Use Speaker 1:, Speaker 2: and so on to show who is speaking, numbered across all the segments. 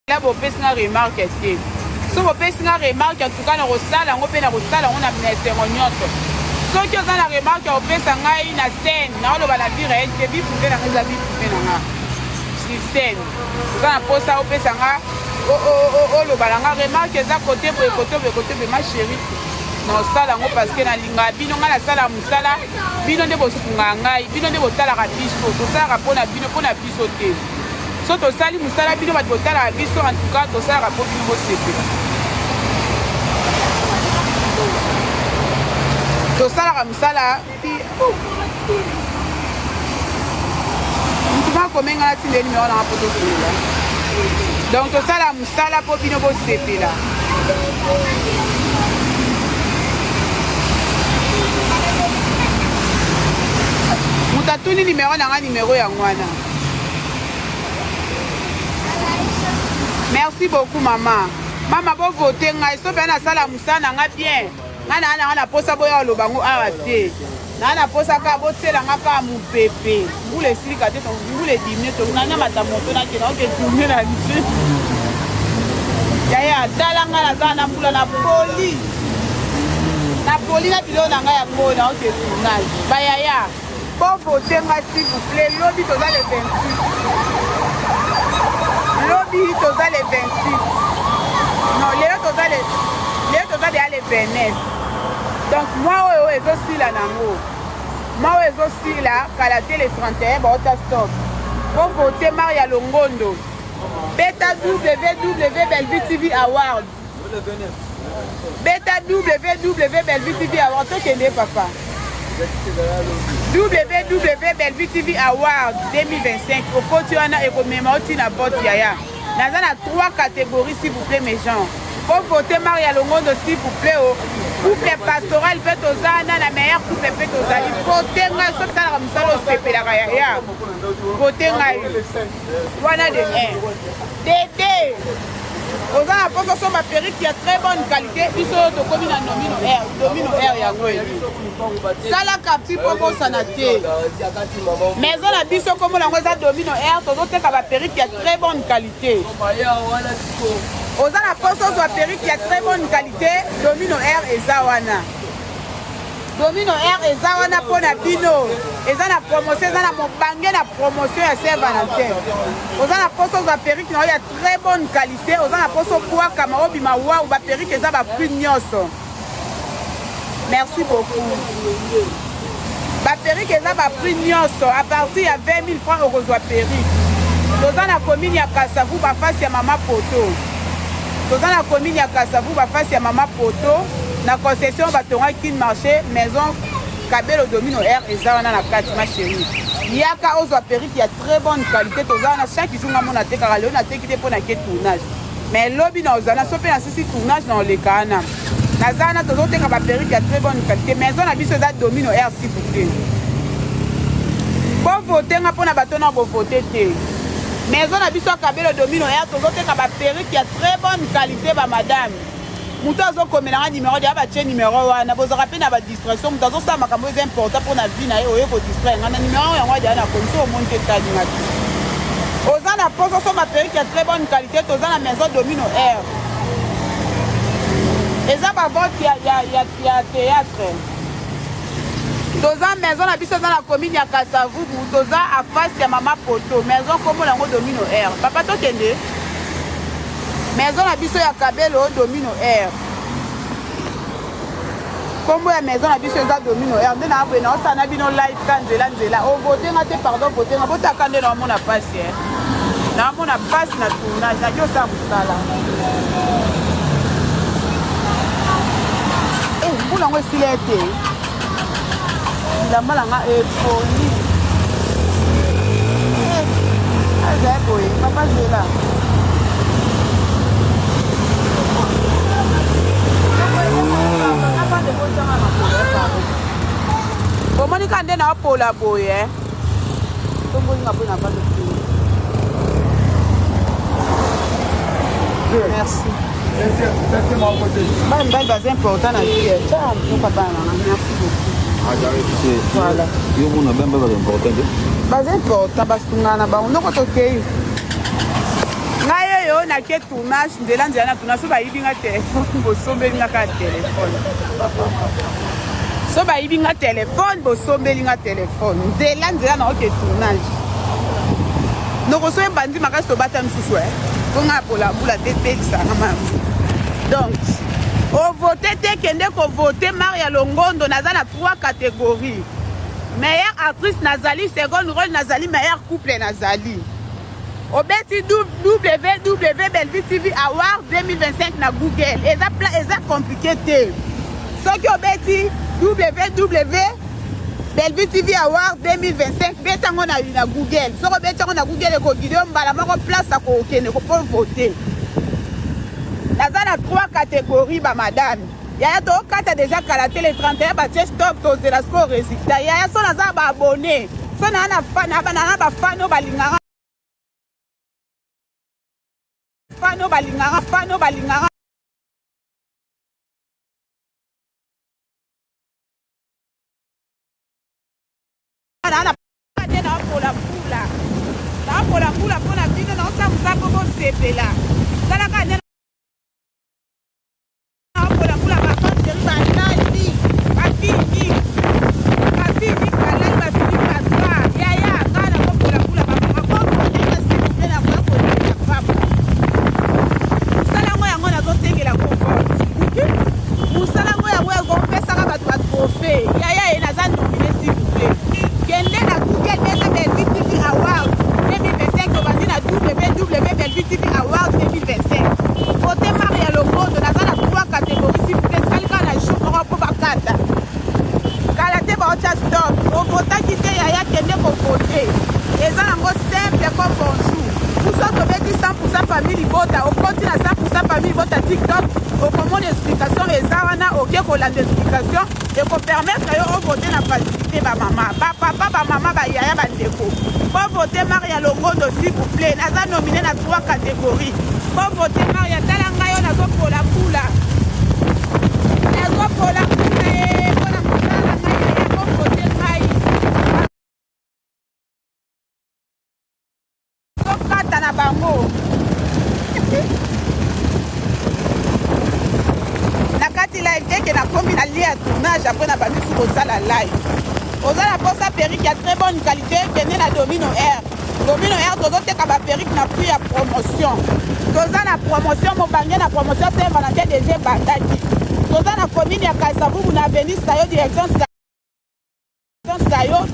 Speaker 1: là vous pèse une remarque était so vous pèse une remarque en tout cas na rosala ngo pe na rosala on a mené en nyonso so que dans la remarque vous pèse ngai na scène na lo bala vire et bi pour na za bi pour na sur scène ça na posa vous pèse nga lo bala nga remarque za côté be ma chérie non sala ngo parce que na linga bino nga na sala musala bino nde bosunga ngai bino nde botala ka biso to sala pona bino pona biso te so to sali musala bino bat botala biso en tout cas to sala po bino bo sepe to sala ka musala ntuma komenga na tinde numéro na poto sala donc to sala musala po bino bo sepe la mutatuni numéro na nga numéro ya ngwana. Merci beaucoup maman. Maman bo voter ngai so bena sala musana nga bien. Ngana na posa boya lobango awa te. Na posa ka botela nga ka mu pepe. Ngule silika te to ngule dimne to nanya matamoto na kena oke dumne na nje. Ya dala nga na za na mbula na poli. Na poli na bilo na nga ya ngona oke tunai. Bayaya. Bon voter ngai s'il vous plaît. Lobby to za le 28. Lobby toza le 28. Non, les toza le 29. Donc moi ezosila nango. Moi ezosila kala te le 31 ba ota stop. Pour voter Maria Longondo. Beta www Bellevue TV Award. Beta www Bellevue TV Award. To kende papa. www Bellevue TV Award 2025 au côté wana ekomemauti na vote yaya naza na 3 catégories s'il vous plaît mes gens pour voter Maria Longondo s'il vous plaît couple pastoral peut ozana la meilleure couple peut ozali voter nga so ça la musalo sepelaka yaya voter nga wana de 1 Dédé Ozana poso so ma perruque qui a très bonne qualité biso to komi na domino air ya ngweni sala kapti popo sanate maison la biso comme la ngoza domino air to teka ba perruque qui a très bonne qualité Ozana poso so perruque qui a très bonne qualité domino air ezawana Domino Air ezawana pona bino ezana promotion ezana mobange na promotion ya Saint-Valentin ozana poso za perruque na ya très bonne qualité ozana poso kwa kama obima wa ba perruque eza ba prix nyonso merci beaucoup ba perruque eza ba prix nyonso à partir ya 20 000 francs okozwa perruque tozana commune ya Kasavu ba face ya mama poto tozana commune ya Kasavu ba face ya mama poto na concession batonga kin marché maison Kabelo Domino Air ezawana na kati ma chérie yaka ozwa perruque ya très bonne qualité tozana chaque jour ngamona tekaka leo na tekite pona ke tournage mais lobi na ozana so pe na sisi tournage na olekana nazana tozoteka ba perruque ya très bonne qualité maison na biso za Domino Air s'il vous plaît bon voter nga pona batona bo voter te maison na biso Kabelo Domino Air tozoteka ba perruque ya très bonne qualité ba madame Moutazo comme la numéro de abache numéro wana bozaka pe na ba distraction moutazo sa makambo est important pour na vie na ye oye ko distraire na numéro ya ngwa na konso monte tani ngati ozana poso so ma perruque ya très bonne qualité tozana maison Domino Air eza ba vote ya théâtre toza maison na biso za la commune ya Kasavu toza a face ya mama poto maison comme la ngo Domino Air papa to kende maison la biso ya Kabelo Domino Air kombo ya maison la biso za Domino Air ndena abwe na osana bino live kanzela o voter ngate pardon voter nga botaka ndena na mona passe na mona passe na tournage na yo sa musala mbula ngo silete la malanga poli azapo papa zela Omoni kande na pola boye tombo nga bona ba merci c'est important na vie ça mon papa merci beaucoup voilà yo mona bemba ba important ba important ba sungana ba ndoko tokei ngayo leo na ke tournage nzela nzela na tournage so bayibi nga telefone bosombeli nga kaka telefone so bayibi nga telefone bosombeli nga telefone nzela nzela na oke tournage nokoso ebandi makasi tobata misusu ponga polambula te pelisanga mama donc ovote te kende kovote Maria Longondo naza na 3 catégories meilleure actrice nazali second rôle nazali meilleur couple nazali obeti www Belvi TV Award 2025 na Google eza compliqué te soki obeti www Belvi TV Award 2025 betango na Google soko betango na Google ekokide mbala moko place akokende ko pour voter naza na 3 catégories ba madame yaya to kata déjà kala télé 31 ba stop to zela score résultat yaya so naza ba abonné so na na fan na ba fano balingara fano balingara na tena pola pula pona bino na sa musapo bo sepela kala ka TikTok, au comment l'explication et ça on a ok pour la explication et pour permettre de voter la facilité ma maman, papa, maman, yaya, bandeko. Pour voter Maria Longondo s'il vous plaît, nous avons nominé dans 3 catégories. Pour voter Maria Talangayo, nous avons pour la poula. Nous avons pour la poula et pour la poula, pour voter Maï. Pour Katana Bango. Live que na combi na lia tournage après na bandi sur la live ozala posa perruque ya très bonne qualité venez na Domino Air tozoteka ba perruque na prix ya promotion toza na promotion mobange na promotion c'est Valentin DG bandaki toza na commune ya Kasavubu na avenue Sayo direction Sayo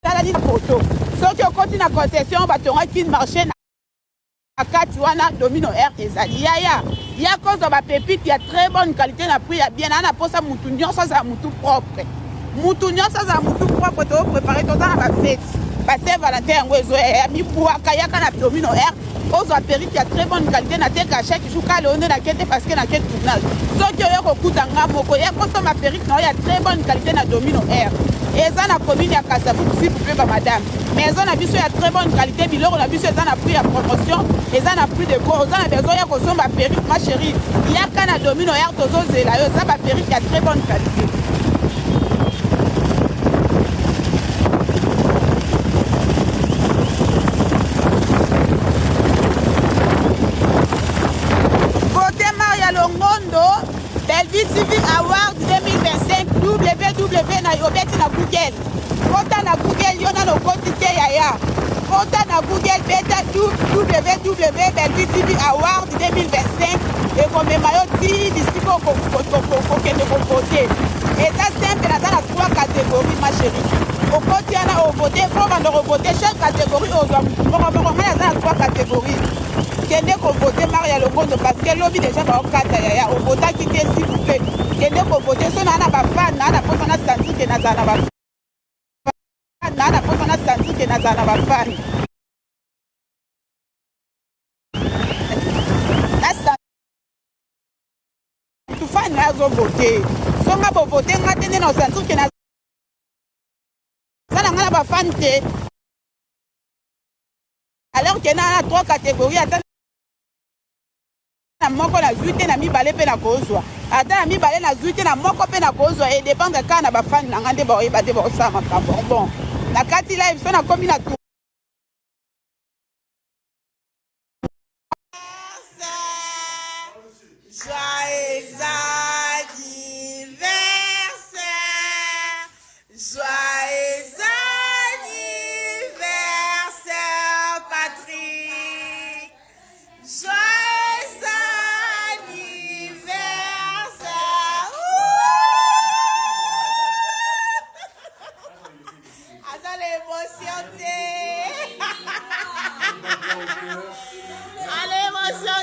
Speaker 1: tala ni photo soki okoti na concession batongaki marché akati wana Domino Air ezali ya cause ba pépite ya très bonne qualité na prix ya bien na posa mutu nyonso za mutu propre to préparer to na ba fête ba Saint Valentin yango ezo ya mibuaka yaka na Domino Air ozo perruque ya très bonne qualité na teka chaque jour ka leone na kete parce que na kete tournage soki oyo kokutanga moko ya koso ma perruque na ya très bonne qualité na Domino Air eza na commune ya Kasavubu s'il vous plaît ba madame mais eza na biso ya très bonne qualité biloko na biso eza na prix ya promotion eza na prix de gros eza na besoin ya kosomba perruque ma chérie yaka na Domino Air tozozela yo eza ba perruque ya très bonne qualité voter Maria Longondo Belvi TV Award 2025 www na yobeti na Google vota na Google yo na lokoti te yaya vota na Google beta www Belvi TV Award 2025 ekomema yo ti disiko kokende kovote eza simple naza na 3 catégories ma chérie okoti wana ovote fo banda kovote chaque catégorie ozwa moko ngai naza na 3 catégories kende kovote Maria Longondo parce que lobi déjà baokata yaya ovotaki te s'il vous plaît kende kovote so naa na bafan naa na posa na sentir ke nazala na bafan naa na posa na sentir ke nazala na bafan tufani azovote so nga bovote nga te nde na osentir ke nazala na nga na bafan te alors ke naa na 3 catégories ata na moko na zwi te na mibale mpe na kozwa ata na mibale na zwi te na moko mpe na kozwa edépendre kaka na bafani na nga nde baoyeba te baosala makambo bon na kati live so nakomi na Joyeux anniversaire, joyeux anniversaire, Patrick. Joyeux anniversaire. Attends l'émotion, allez, émotion,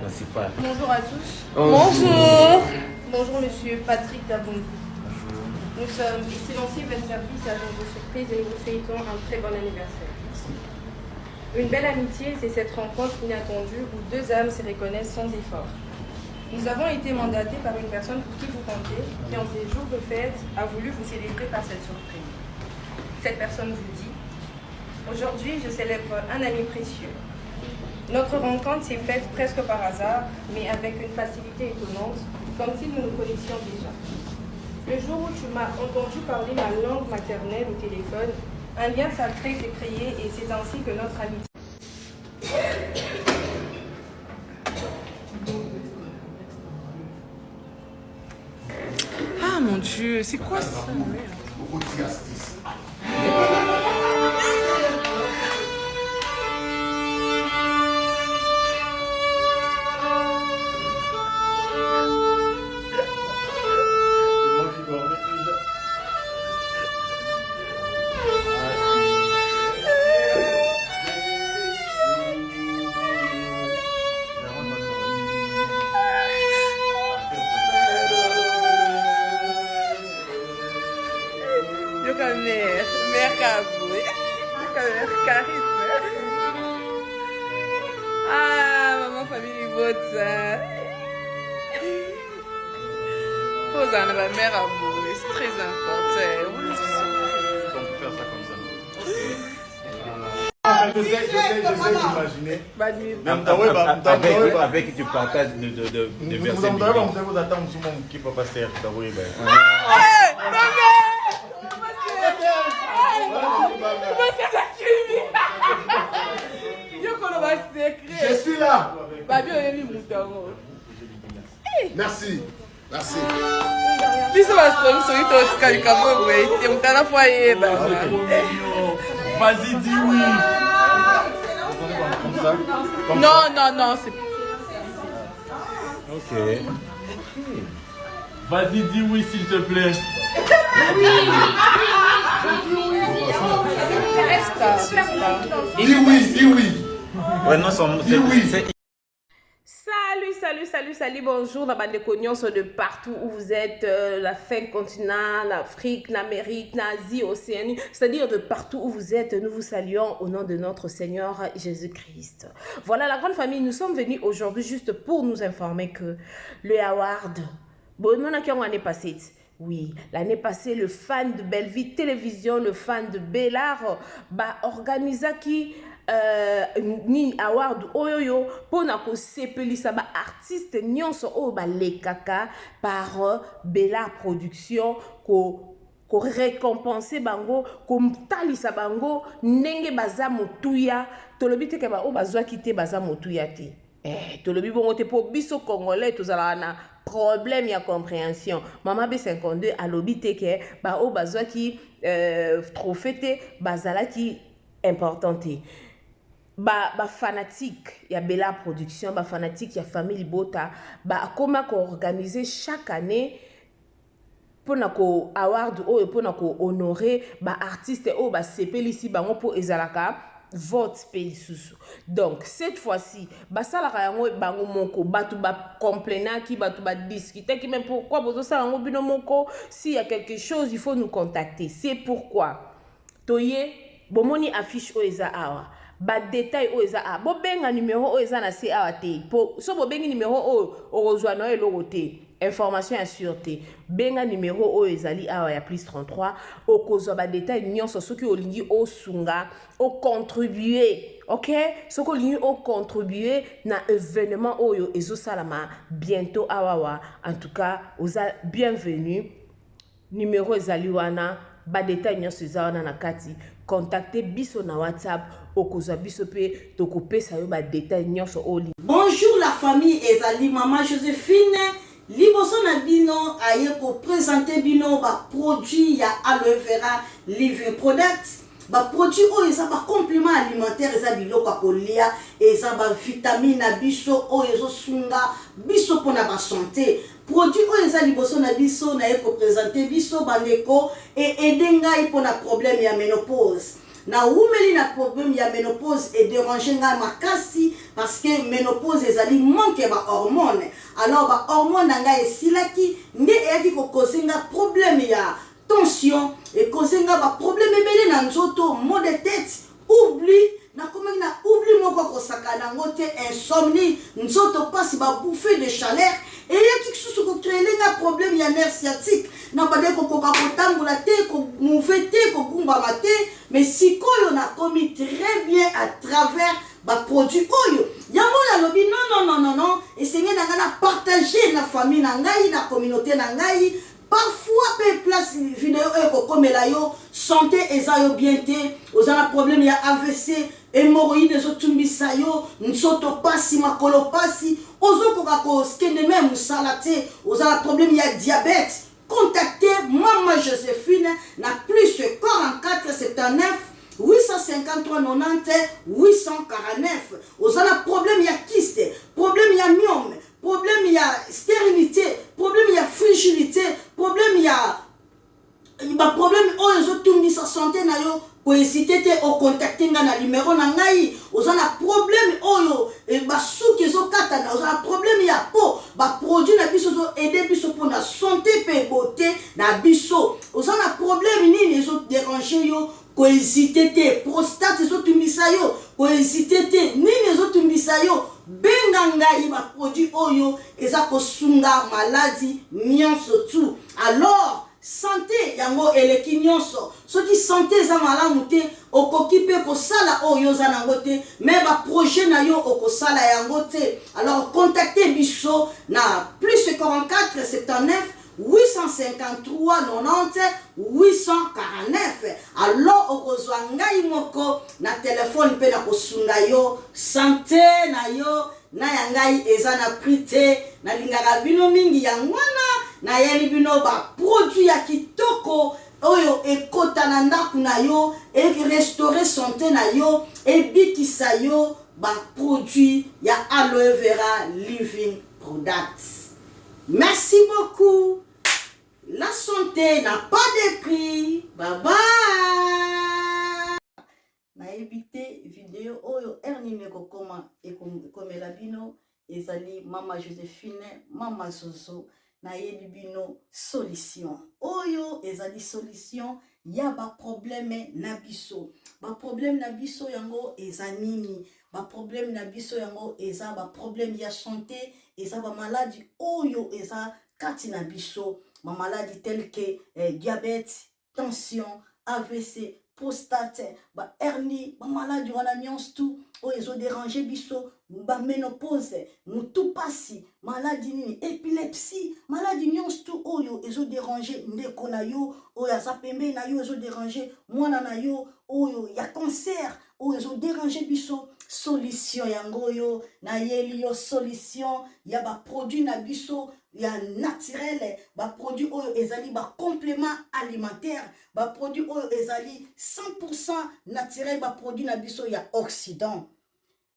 Speaker 2: Principal.
Speaker 3: Bonjour à tous.
Speaker 1: Bonjour.
Speaker 3: Bonjour monsieur Patrick Dabongo. Nous sommes Excellencier 20 services agents de surprise et nous vous souhaitons un très bon anniversaire. Une belle amitié, c'est cette rencontre inattendue où deux âmes se reconnaissent sans effort. Nous avons été mandatés par une personne pour qui vous comptez, qui en ces jours de fête a voulu vous célébrer par cette surprise. Cette personne vous dit: aujourd'hui, je célèbre un ami précieux. Notre rencontre s'est faite presque par hasard, mais avec une facilité étonnante, comme si nous nous connaissions déjà. Le jour où tu m'as entendu parler ma langue maternelle au téléphone, un lien sacré s'est créé et c'est ainsi que notre amitié.
Speaker 1: Ah mon Dieu, c'est quoi ça? Ah, maman, famille, vote ça. Faut en avoir mère à vous, c'est très important.
Speaker 2: On peut faire ça comme ça.
Speaker 4: Je sais d'imaginer.
Speaker 2: Avec tu partages de verser.
Speaker 4: Vous attendre sur mon qui peut passer.
Speaker 5: Je suis là. Merci. Merci.
Speaker 4: Vas-y, dis oui. Comme ça.
Speaker 1: Non, c'est...
Speaker 2: Ok.
Speaker 4: Vas-y, dis oui, s'il te plaît.
Speaker 5: Dis oui, dis oui.
Speaker 2: Ouais, non,
Speaker 5: Dis oui.
Speaker 3: Salut, bonjour, la bande de cognons de partout où vous êtes, la 5 continents, l'Afrique, l'Amérique, l'Asie, l'Océanie, c'est-à-dire de partout où vous êtes, nous vous saluons au nom de notre Seigneur Jésus-Christ. Voilà la grande famille, nous sommes venus aujourd'hui juste pour nous informer que le award, bon, nous avons l'année passée. Oui, l'année passée, le fan de Belleville Télévision, le fan de Bellard, organisé qui ni award oyoyo pour na ko sepelisa ba artiste nyonso o ba lekaka par Bellard Production ko récompenser bango ko talisa bango ndenge baza motuya tolobi te ke ba o bazwa kite baza motuya te tolobi bongo te po biso congolais tozala na problème ya compréhension. Maman B52 alobi te ke ba o bazwa ki trophée te bazala ki importante. Ba fanatique ya Bellard Production, ba fanatique ya famille Bota, ba comment ko organiser chaque année pour na ko award ou pour na ko honorer ba artiste ou ba sepelisi bango pour ezalaka vote pelisusu. Donc cette fois-ci, ba salaka yango bango moko batu ba complainant qui batu ba discuter qui même pourquoi bozo ça yango bino moko s'il y a quelque chose il faut nous contacter. C'est pourquoi Toye bomoni affiche o eza awa ba détail o eza a bo benga numéro o eza na se awa te po so bo bengi numéro o ozwa na eloko te information ya sûreté benga numéro o ezali awa ya plus 33 okozwa ba détail nyonso soki olingi osunga o contribuer ok soki olingi o contribuer na événement oyo ezosalama bientôt awawa en tout cas oza bienvenue numéro ezali wana ba détail nyonso eza wana na kati contacter biso na WhatsApp okozwa biso pe tokopesa yo ba détail nyonso oli.
Speaker 6: Bonjour la famille ezali maman Joséphine liboso na bino aye ko présenter bino ba produit ya aloe vera living product ba produit o eza ba complément alimentaire eza biloko kolia eza ba vitamine na biso o ezo sunga biso pona ba santé produit o eza liboso na biso na ye ko présenter biso bandeko et edenga pona problème ya ménopause na umeli na problème ya ménopause et déranger nga makasi parce que ménopause ezali manque ba hormone alors ba hormone nga esilaki nde eyaki ko kosenga problème ya tension et kosenga ba problème ebele na nzoto mal de tête oubli na komaki na oubli moko kosakana ngo te insomnie nzoto pasi ba bouffée de chaleur et yaki kisusu ko créer nga problème ya nerf sciatique na bade ko koka kotambola te ko mouver te ko gumbama te mais sikoyo na komi très bien à travers ba produit oyo yango la lobi non et c'est nga na partager na famille na ngai na communauté na ngai parfois pe place vidéo eko komela yo santé eza yo bien te ozana problème ya AVC hémorroïde ezotumbisa yo nsoto pasi makolo pasi ozokoka koskende même musalate ozana problème ya diabète contactez maman Joséphine na plus 44 79 853 90 849 ozana problème ya kyste problème ya myome problème ya stérilité problème ya fragilité problème ya ba problème o ezotumbisa santé na yo ko hésiter te o contacter nga na numéro na ngai ozana problème oyo ba souki ezokata na ozana problème ya peau ba produit na biso zo aider biso pour na santé pe beauté na biso ozana problème nini ezo déranger yo ko hésiter te prostate ezotumbisa yo ko hésiter te nini ezotumbisa yo benga ngai ba produit oyo eza ko sunga maladie nyonso tout alors santé yango eleki nyonso soki santé eza malamu te okoki pe kosala oyo oza nango te mais ba projet na yo okosala yango te alors contactez biso na plus 44 79 853 90 849 alors okozwa ngai moko na telefone pe na kosunga yo santé na yo na ya ngai eza na prix te na lingaka bino mingi ya ngwana na yeli bino ba produit ya kitoko oyo ekota na ndaku na yo e restaurer santé na yo e bikisa yo ba produit ya aloe vera living products. Merci beaucoup. La santé n'a pas de prix. Bye bye. Na évité vidéo oyo ernime ko koma e komela bino ezali mama Joséphine mama Zozo na yebi bino solution oyo ezali solution ya ba problème na biso yango eza nini ba problème na biso yango eza ba problème ya santé eza ba maladie oyo eza kati na biso ma maladie telle que diabète tension AVC prostate ba hernie ba maladie wana nyonso tout oyo ezo déranger biso ba ménopause mutu pasi maladie nini épilepsie maladie nyonso tout oyo ezo déranger ndeko na yo oyo aza pembe na yo ezo déranger mwana na yo oyo ya cancer oyo ezo déranger biso solution yango yo na yeli yo solution ya ba produit na biso ya naturel ba produit oyo ezali ba complément alimentaire ba produit oyo ezali 100% naturel ba produit na biso ya Occident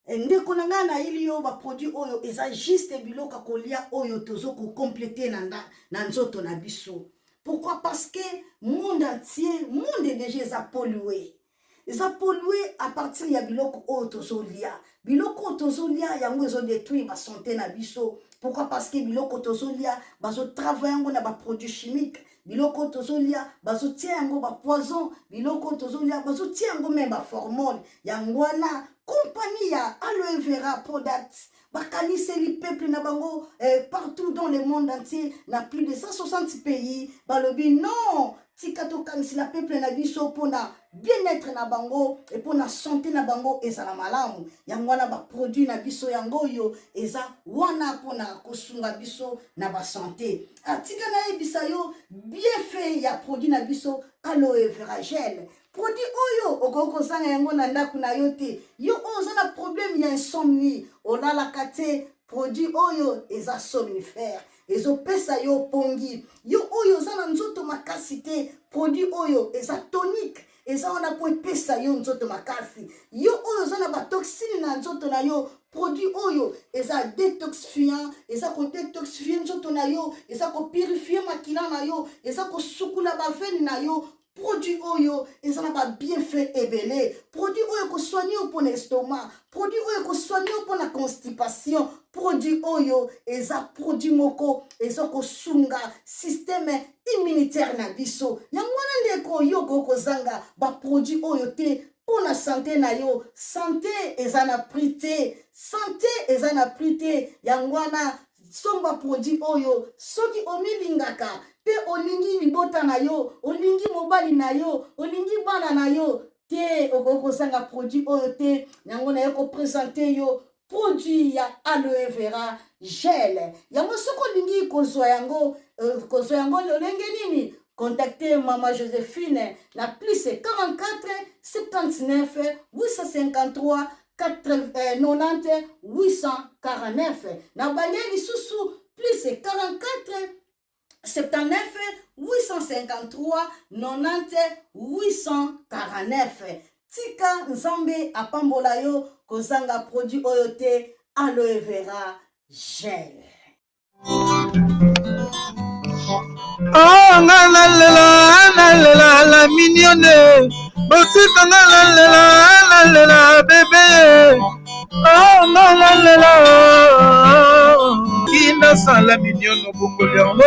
Speaker 6: ndeko na nga na yeli yo ba produit oyo eza juste biloko kolia oyo tozo ko compléter na nzoto na biso. Pourquoi? Parce que monde entier monde déjà eza pollué. Eza pollué à partir ya biloko oyo tozolia. Biloko tozolia yango ezo détruire ba santé na biso. Pourquoi? Parce que biloko tozolia bazo travailler yango na ba produits chimiques. Biloko tozolia bazo tia yango ba poison. Biloko tozolia bazo tia yango même ba hormone. Yango wana compagnie ya aloe vera products. Bakanise li peuple na bango partout dans le monde entier, na plus de 160 pays. Balobi non, tikato kanisi la peuple na biso pona bien-être na bango et pona santé na bango ezala malamu. Yango wana ba produit na biso yango yo eza wana pona kosunga biso na ba santé. Atika na ebisa yo bien fait ya produit na biso aloe vera gel. Produit oyo okoko sanga yango na ndaku na yo te. Yo oza na problème ya insomnie. Olala kate produit oyo eza somnifère. Ezo pesa yo pongi. Yo oyo oza na nzoto makasi te. Produit oyo eza tonique. Eza wana po pesa yo nzoto makasi. Yo oyo oza na ba toxine na nzoto na yo. Produit oyo eza détoxifiant. Eza ko détoxifier nzoto na yo. Eza ko purifier makila na yo. Eza ko sukula ba veine na yo. Produit oyo, ils ont pas bien fait ébélé. Produit oyo ko soigner pour l'estomac. Produit oyo ko soigner pour la constipation. Produit oyo, ils ont produit moko, ils ont ko sunga système immunitaire na biso. Yangwana ndeko yo ko zanga ba produit oyo te pour la santé na yo. Santé ezana prité. Santé ezana prité. Yangwana somba produit oyo soki omilingaka pe olingi libota na yo, olingi mobali na yo, olingi bana na yo, te okoko sanga produit oyo te, yango na yoko présenter yo produit ya aloe vera gel. Yango soko olingi kozwa yango lolenge nini? Contactez Maman Joséphine na plus 44 79 853 90 849. Na balieli susu plus 44 79 853 90 849. Tika nzambe apambola yo kozanga produit oyo te aloe vera gel.
Speaker 7: Oh la mignonne, botika la bébé. Oh la kina sala mignonne bokoli yango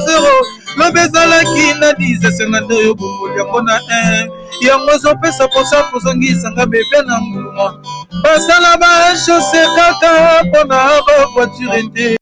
Speaker 7: 0 lobezala kina 10 50 yo bokoli yango na 1 yango zopesa posa kozongisanga bebe na mbuma basala ba chausse kaka mpona ba voiture te